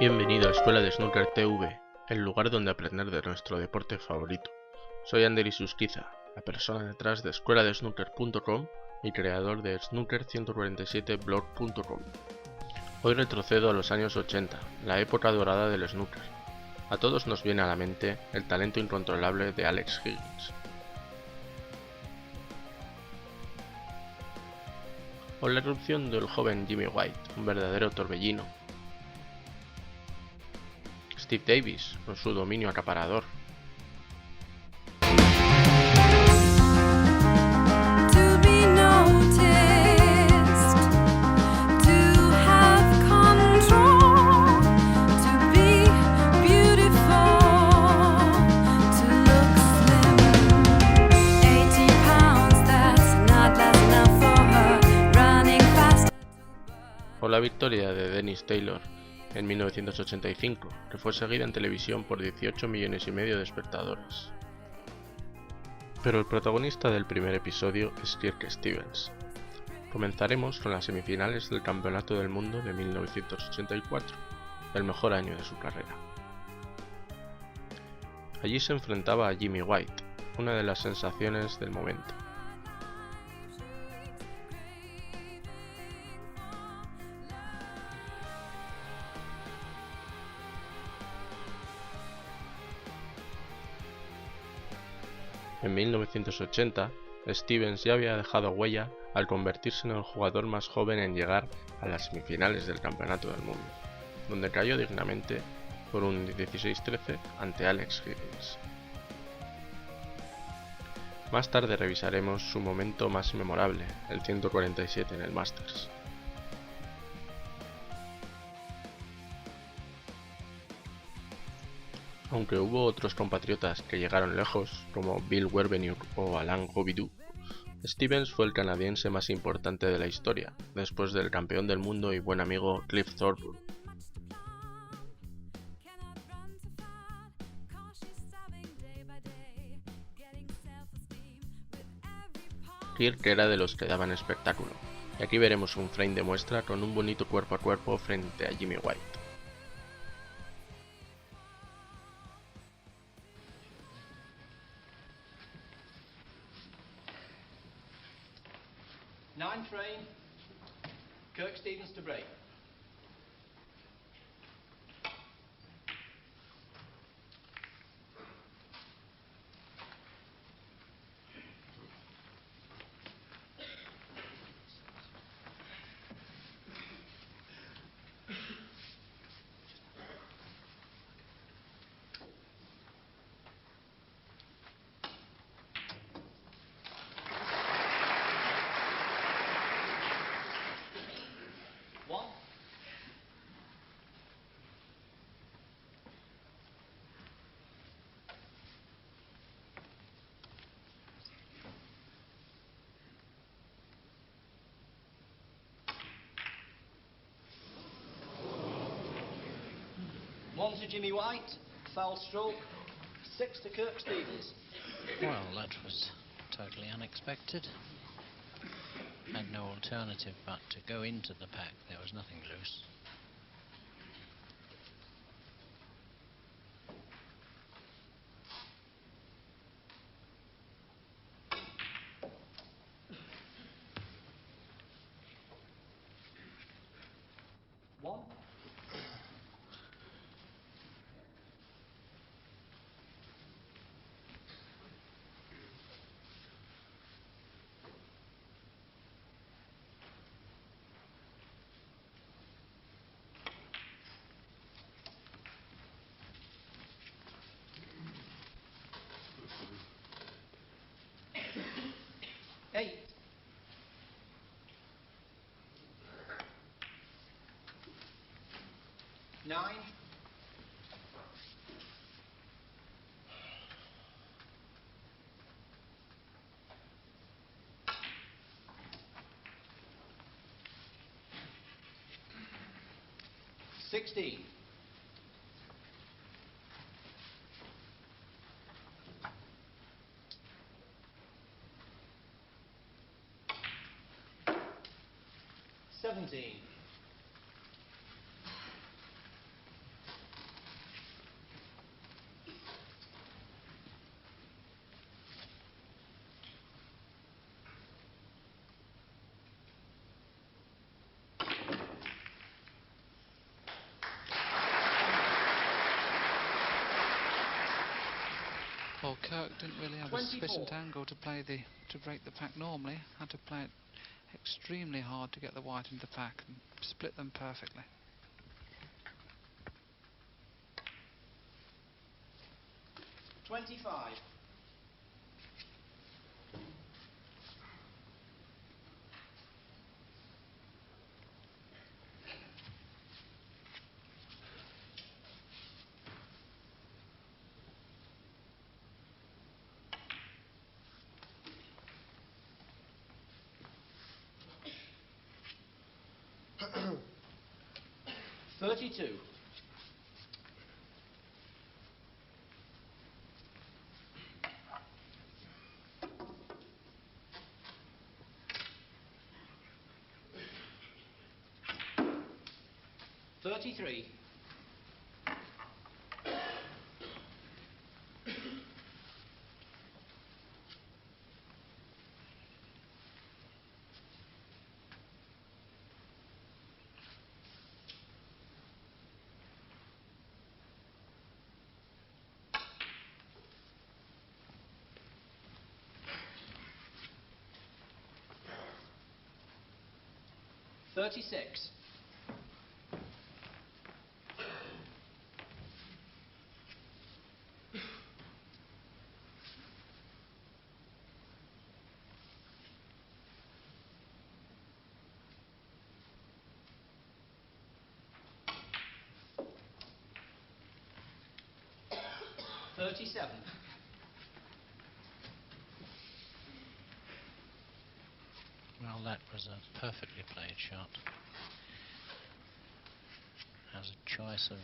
Bienvenido a Escuela de Snooker TV, el lugar donde aprender de nuestro deporte favorito. Soy Ander Susquiza, la persona detrás de escueladesnooker.com y creador de snooker147blog.com. Hoy retrocedo a los años 80, la época dorada del snooker. A todos nos viene a la mente el talento incontrolable de Alex Higgins. O la erupción del joven Jimmy White, un verdadero torbellino. Steve Davis, con su dominio acaparador. O la victoria de Dennis Taylor en 1985, que fue seguida en televisión por 18 millones y medio de espectadores. Pero el protagonista del primer episodio es Kirk Stevens. Comenzaremos con las semifinales del Campeonato del Mundo de 1984, el mejor año de su carrera. Allí se enfrentaba a Jimmy White, una de las sensaciones del momento. En 1980, Stevens ya había dejado huella al convertirse en el jugador más joven en llegar a las semifinales del Campeonato del Mundo, donde cayó dignamente por un 16-13 ante Alex Higgins. Más tarde revisaremos su momento más memorable, el 147 en el Masters. Aunque hubo otros compatriotas que llegaron lejos, como Bill Werbeniuk o Alain Gobidoux, Stevens fue el canadiense más importante de la historia, después del campeón del mundo y buen amigo Cliff Thorburn. Kirk era de los que daban espectáculo, y aquí veremos un frame de muestra con un bonito cuerpo a cuerpo frente a Jimmy White. Nine frame, Kirk Stevens to break. One. One to Jimmy White, foul stroke, 6 to Kirk Stevens. Well, that was totally unexpected. Had no alternative but to go into the pack. There was nothing loose. One. Eight. Nine. $16. $17. Well, Kirk didn't really have a 24. sufficient angle to break the pack normally. Had to play it extremely hard to get the white into the pack and split them perfectly. $25. $32. $33. $36. $37. Well, that was a perfectly played shot. Has a choice of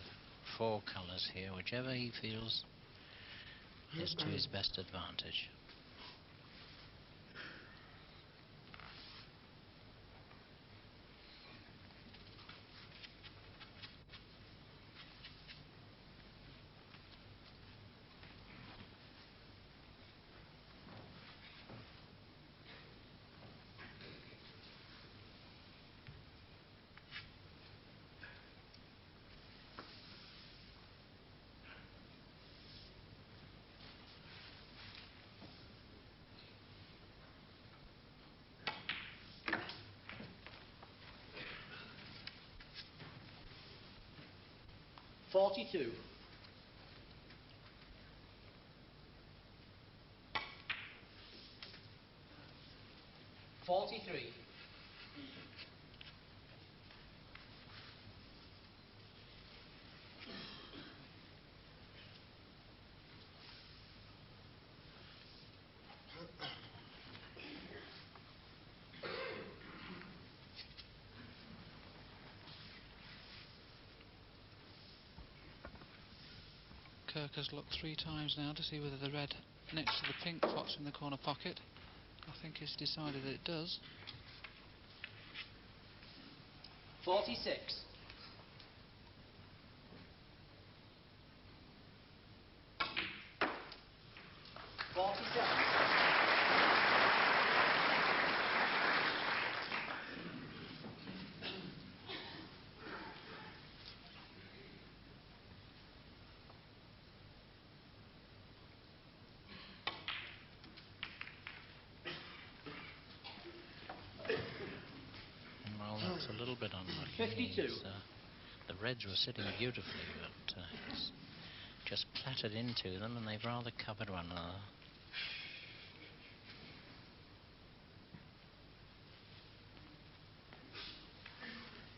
4 colours here, whichever he feels is to his best advantage. $42. $43. Kirk has looked 3 times now to see whether the red next to the pink clocks in the corner pocket. I think he's decided that it does. 46. Well, that's a little bit unlucky. 52. The reds were sitting beautifully, but it's just plattered into them, and they've rather covered one another.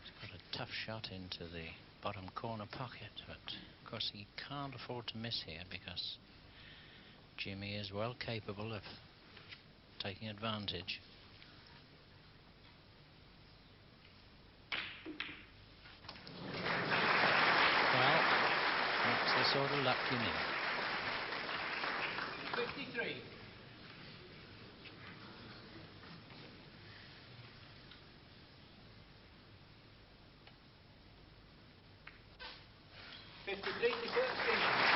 He's got a tough shot into the bottom corner pocket, but of course he can't afford to miss here because Jimmy is well capable of taking advantage. Well, that's the sort of luck you need. 53. $53 to Kirk Stevens.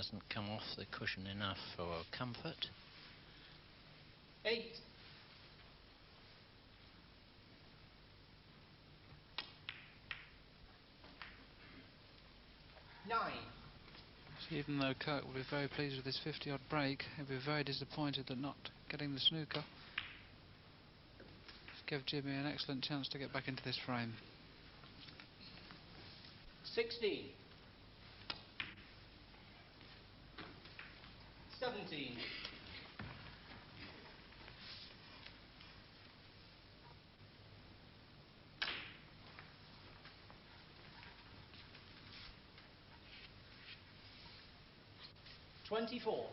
hasn't come off the cushion enough for comfort. 8. 9. So even though Kirk will be very pleased with his 50-odd break, he'll be very disappointed at not getting the snooker. Give Jimmy an excellent chance to get back into this frame. 16. 17. 24.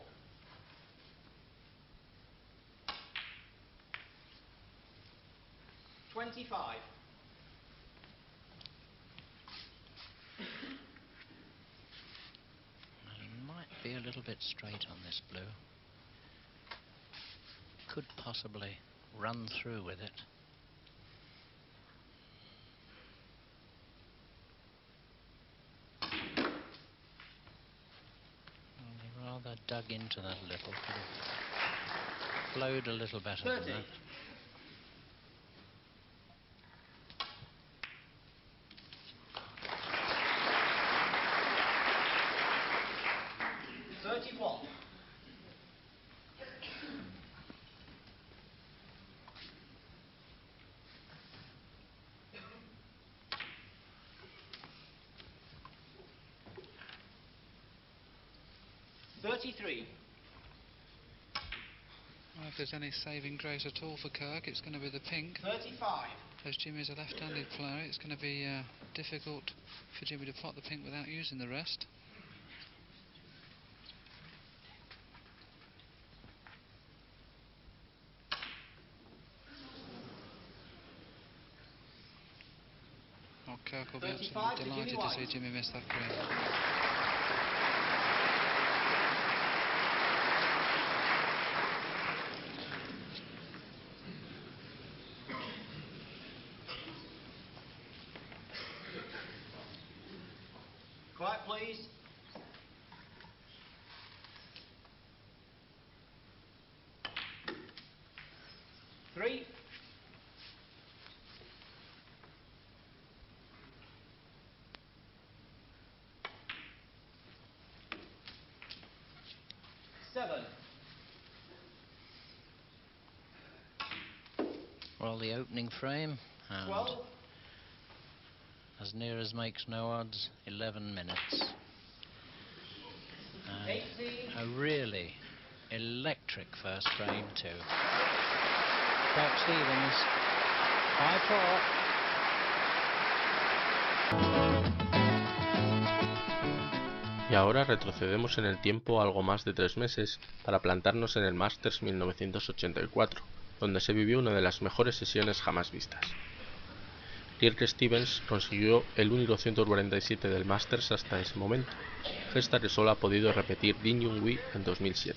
25. Might be a little bit straight on this blue. Could possibly run through with it. He rather dug into that a little. Could have flowed a little better 30. than that. 31. 33. Well, if there's any saving grace at all for Kirk, it's going to be the pink. 35. As Jimmy's a left-handed player, it's going to be difficult for Jimmy to plot the pink without using the rest. Oh, Kirk will be 35 absolutely to delighted Jimmy to see White. Jimmy miss that green. Quiet, please. Three. 7. Well, the opening frame, and 12. as near as makes no odds, 11 minutes. And 18. a really electric first frame too. Kirk Stevens, 5-4. Y ahora retrocedemos en el tiempo algo más de 3 meses para plantarnos en el Masters 1984, donde se vivió una de las mejores sesiones jamás vistas. Kirk Stevens consiguió el único 147 del Masters hasta ese momento, gesta que solo ha podido repetir Ding Junhui en 2007.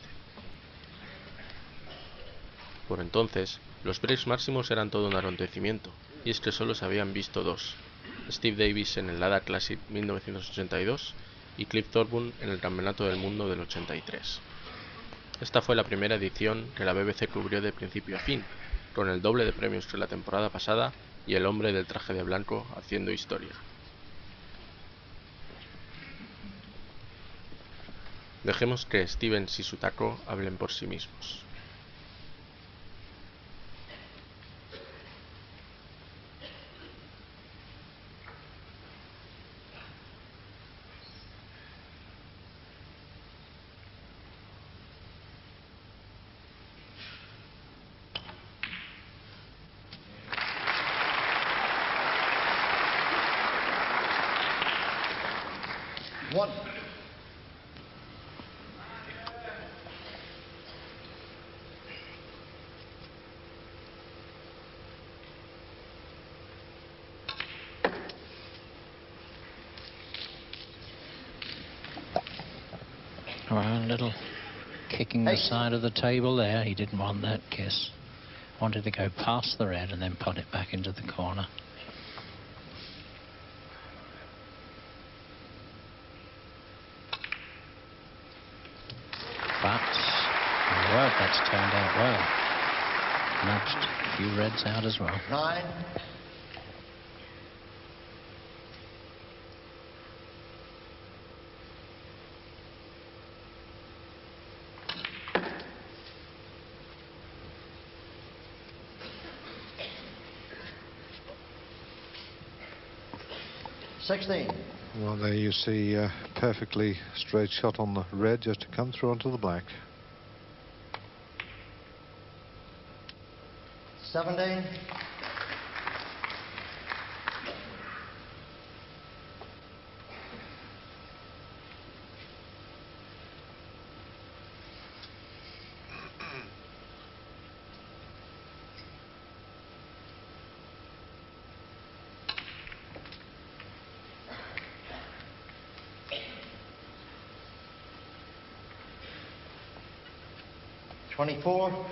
Por entonces, los breaks máximos eran todo un acontecimiento, y es que solo se habían visto 2, Steve Davis en el Lada Classic 1982 y Cliff Thorburn en el Campeonato del Mundo del 83. Esta fue la primera edición que la BBC cubrió de principio a fin, con el doble de premios que la temporada pasada y el hombre del traje de blanco haciendo historia. Dejemos que Stevens y su taco hablen por sí mismos. One. Well, a little kicking the side of the table there. He didn't want that kiss. Wanted to go past the red and then put it back into the corner. But, well, that's turned out well. Nudged a few reds out as well. 9. Well, there you see a perfectly straight shot on the red just to come through onto the black. 17. $24.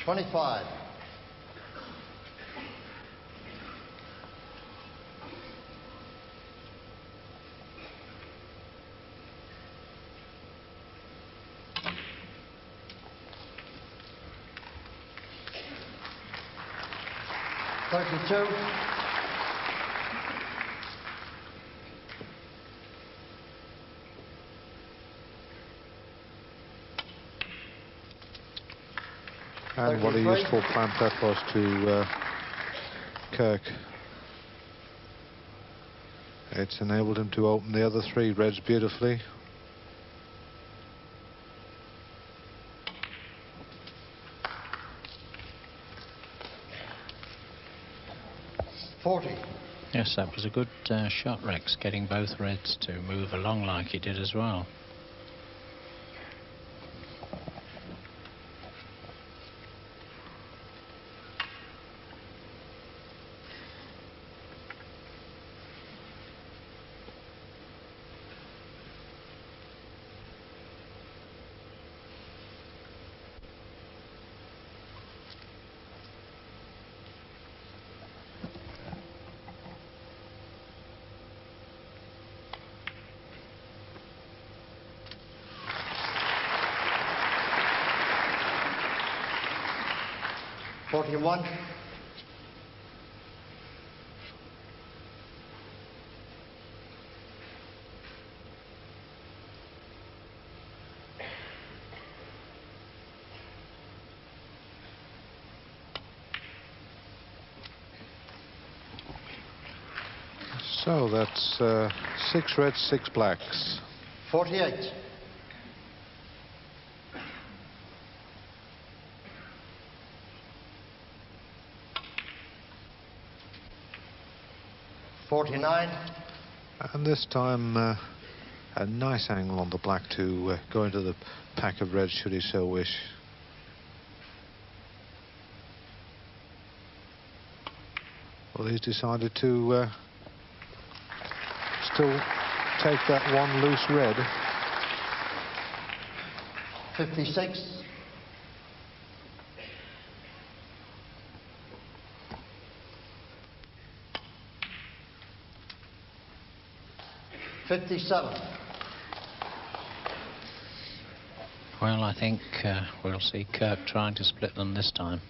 25. 32. And what a useful plant that was to Kirk. It's enabled him to open the other 3 reds beautifully. Yes, that was a good shot, Rex, getting both reds to move along like he did as well. $41. So that's 6 reds, 6 blacks. 48. 49. And this time a nice angle on the black to go into the pack of reds should he so wish. Well, he's decided to still take that one loose red. 56. 57. Well, I think we'll see Kirk trying to split them this time.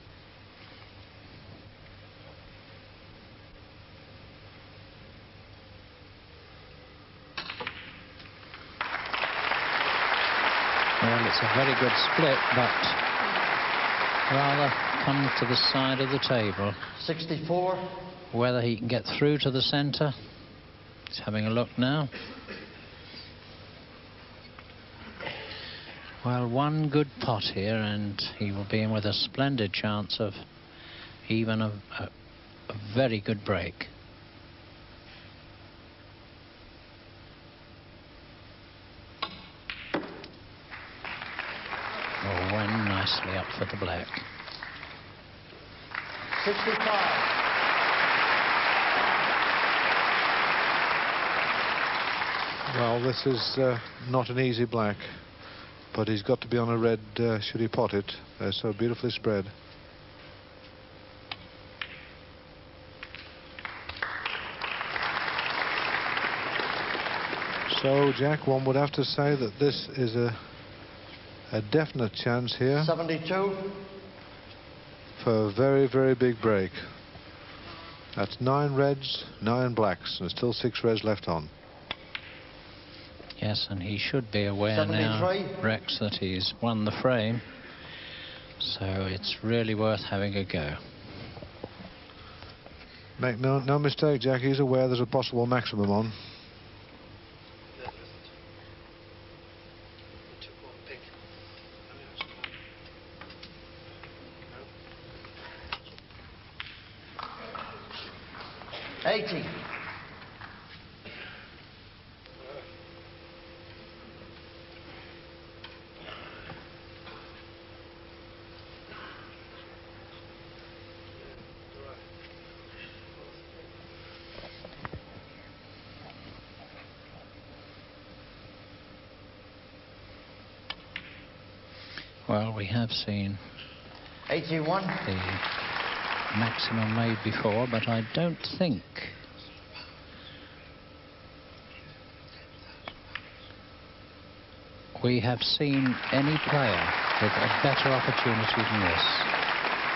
Well, it's a very good split, but rather come to the side of the table. 64. Whether he can get through to the centre. He's having a look now. Well, one good pot here and he will be in with a splendid chance of even a very good break. Oh, went nicely up for the black. 65. Well, this is not an easy black, but he's got to be on a red should he pot it. They're so beautifully spread. So, Jack, one would have to say that this is a definite chance here 72. for a very, very big break. That's 9 reds, 9 blacks, and still 6 reds left on. Yes, and he should be aware now, 73. Rex, that he's won the frame. So it's really worth having a go. Make no mistake, Jack, he's aware there's a possible maximum on. Well, we have seen 81. the maximum made before, but I don't think we have seen any player with a better opportunity than this.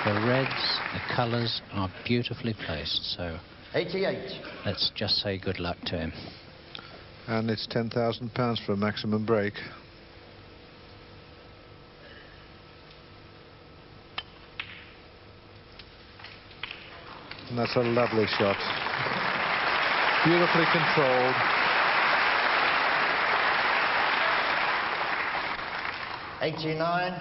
The reds, the colours are beautifully placed, so 88. let's just say good luck to him. And it's £10,000 for a maximum break. And that's a lovely shot. Beautifully controlled. '89.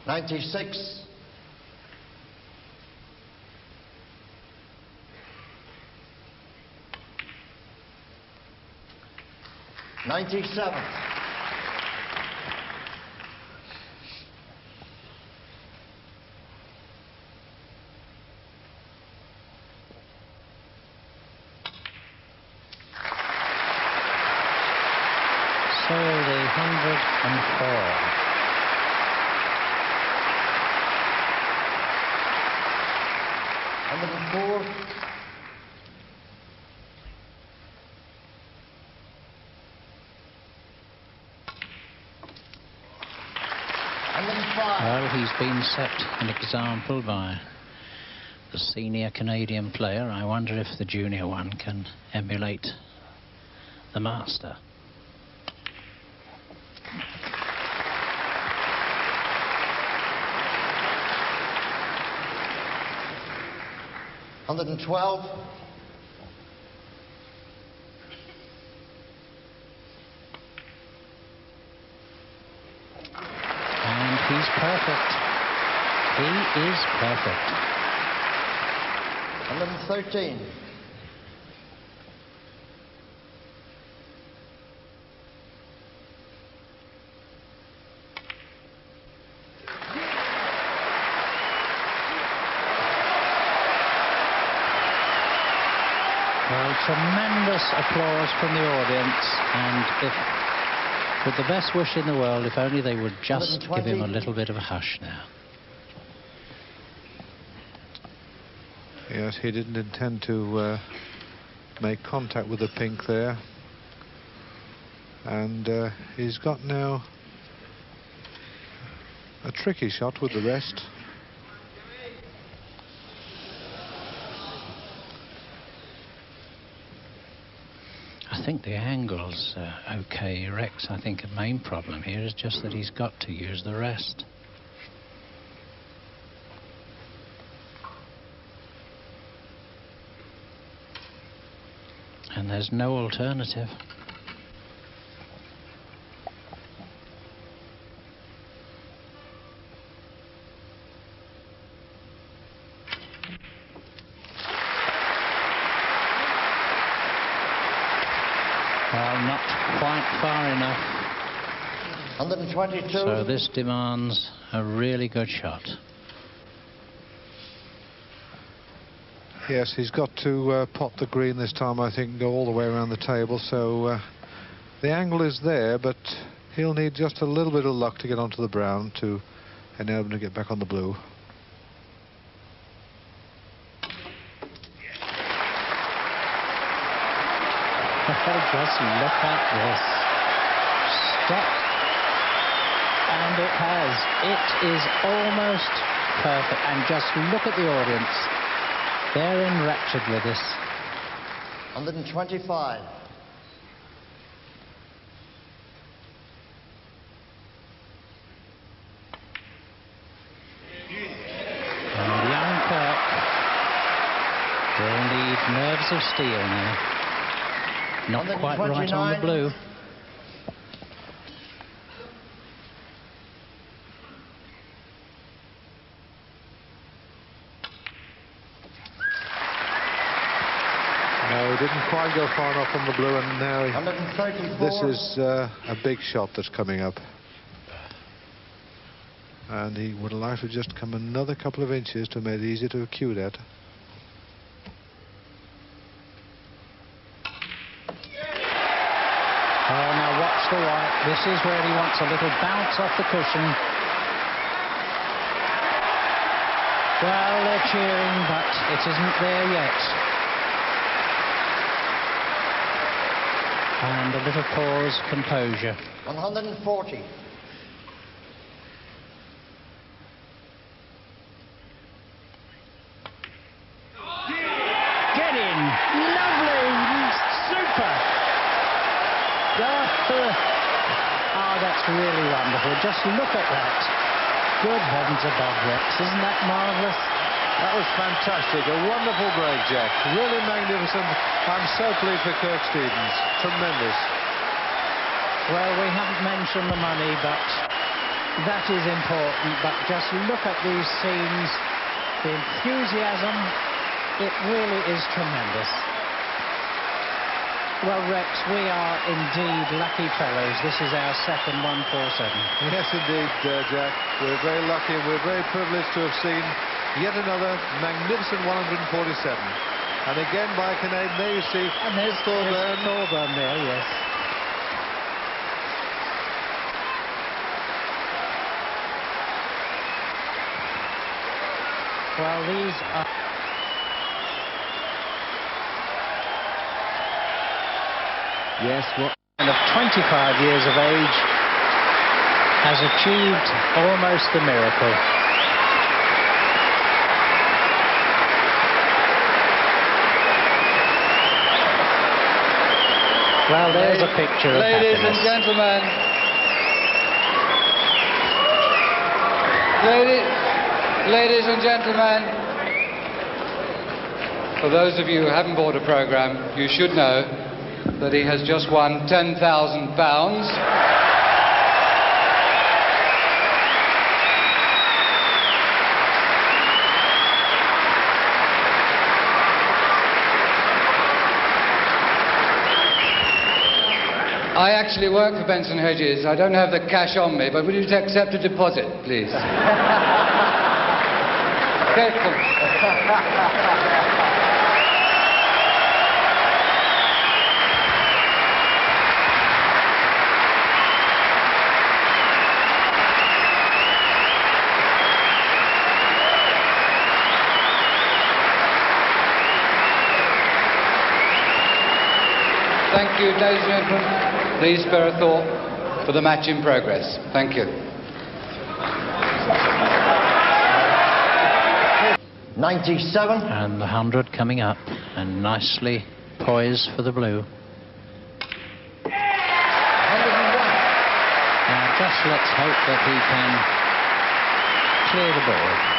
'96. 97. So the 104. 104. Well, he's been set an example by the senior Canadian player. I wonder if the junior one can emulate the master. $112. And he's perfect. He is perfect. 113. Well, tremendous applause from the audience, and if, with the best wish in the world, if only they would just give him a little bit of a hush now. Yes, he didn't intend to make contact with the pink there. And he's got now a tricky shot with the rest. I think the angle's okay, Rex. I think the main problem here is just that he's got to use the rest. And there's no alternative. Well, not quite far enough. 122. So this demands a really good shot. Yes, he's got to pot the green this time, I think, and go all the way around the table. So the angle is there, but he'll need just a little bit of luck to get onto the brown to enable him to get back on the blue. Just look at this. Stop. And it has. It is almost perfect. And just look at the audience. They're enraptured with this. 125. And young Kirk will need nerves of steel now. Not quite right on the blue. No, he didn't quite go far enough on the blue, and now 134. this is a big shot that's coming up. And he would like to just come another couple of inches to make it easier to cue that. Oh, now watch the white. This is where he wants a little bounce off the cushion. Well, they're cheering, but it isn't there yet. And a little pause, composure. 140. Get in! Lovely! Super! Oh, that's really wonderful. Just look at that. Good heavens above, Rex. Isn't that marvellous? That was fantastic. A wonderful break, Jack. Really magnificent. I'm so pleased for Kirk Stevens. Tremendous. Well, we haven't mentioned the money, but that is important. But just look at these scenes. The enthusiasm. It really is tremendous. Well, Rex, we are indeed lucky fellows. This is our second 147. Yes, indeed, Jack. We're very lucky and we're very privileged to have seen yet another magnificent 147. And again by a Canadian. There you see. And there's Thorburn there, yes. Well, these are... Yes, what kind of 25 years of age has achieved almost the miracle. Well, there's a picture of Ladies happiness. and gentlemen, ladies and gentlemen, for those of you who haven't bought a programme, you should know that he has just won £10,000. I actually work for Benson Hedges. I don't have the cash on me, but would you accept a deposit, please? Thank you, ladies and gentlemen. Please spare a thought for the match in progress. Thank you. 97. And the 100 coming up, and nicely poised for the blue. 101. Now just let's hope that he can clear the ball.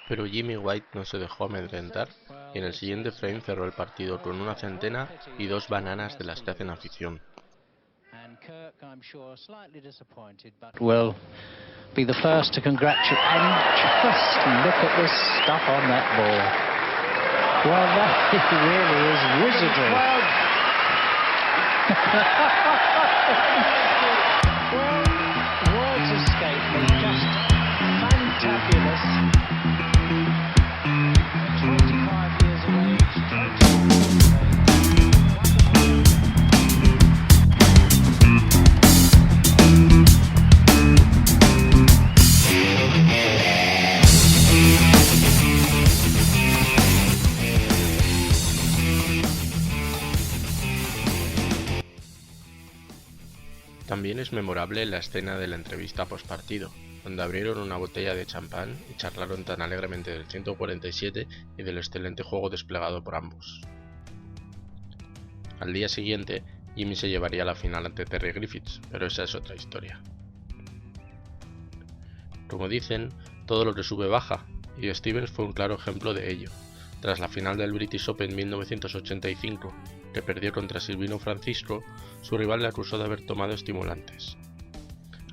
Pero Jimmy White no se dejó amedrentar y en el siguiente frame cerró el partido con una centena y 2 bananas de las que hacen afición. Will be the first to congratulate, and just look at this stuff on that ball. Well, that really is wizardry. Well, Words escape me. Just fantabulous. 25 years of age. 20 years of age. También es memorable la escena de la entrevista postpartido, donde abrieron una botella de champán y charlaron tan alegremente del 147 y del excelente juego desplegado por ambos. Al día siguiente, Jimmy se llevaría la final ante Terry Griffiths, pero esa es otra historia. Como dicen, todo lo que sube baja, y Stevens fue un claro ejemplo de ello. Tras la final del British Open 1985, que perdió contra Silvino Francisco, su rival le acusó de haber tomado estimulantes.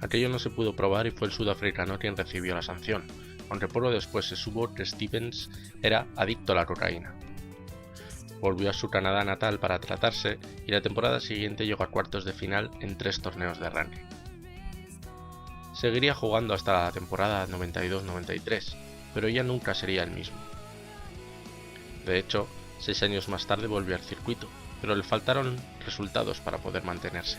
Aquello no se pudo probar y fue el sudafricano quien recibió la sanción, aunque poco después se supo que Stevens era adicto a la cocaína. Volvió a su Canadá natal para tratarse y la temporada siguiente llegó a cuartos de final en 3 torneos de ranking. Seguiría jugando hasta la temporada 92-93, pero ya nunca sería el mismo. De hecho, 6 años más tarde volvió al circuito, pero le faltaron resultados para poder mantenerse.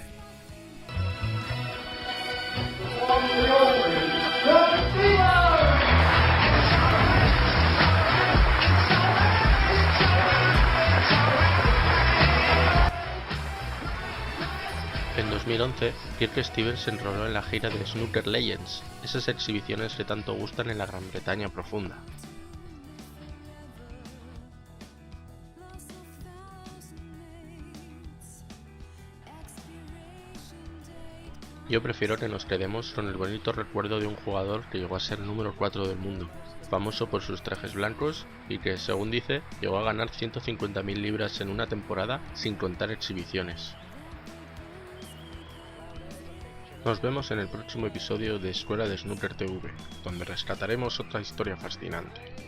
En 2011, Kirk Stevens se enroló en la gira de Snooker Legends, esas exhibiciones que tanto gustan en la Gran Bretaña profunda. Yo prefiero que nos quedemos con el bonito recuerdo de un jugador que llegó a ser número 4 del mundo, famoso por sus trajes blancos y que, según dice, llegó a ganar 150.000 libras en una temporada sin contar exhibiciones. Nos vemos en el próximo episodio de Escuela de Snooker TV, donde rescataremos otra historia fascinante.